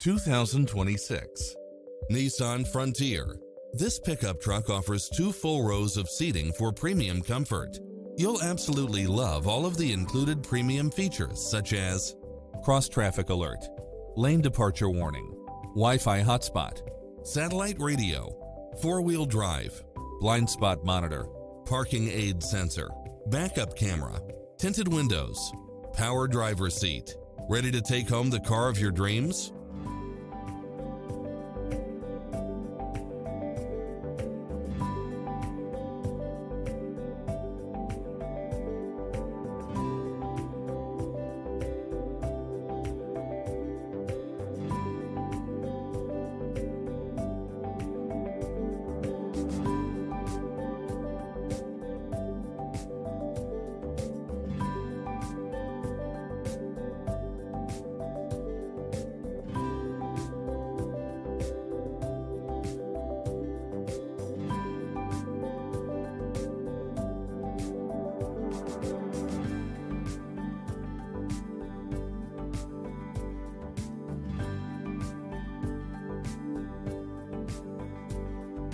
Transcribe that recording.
2026 Nissan Frontier. This pickup truck offers 2 full rows of seating for premium comfort. You'll absolutely love all of the included premium features such as cross-traffic alert, lane departure warning, Wi-Fi hotspot, satellite radio, 4-wheel drive, blind spot monitor, parking aid sensor, backup camera, tinted windows, power driver seat. Ready to take home the car of your dreams?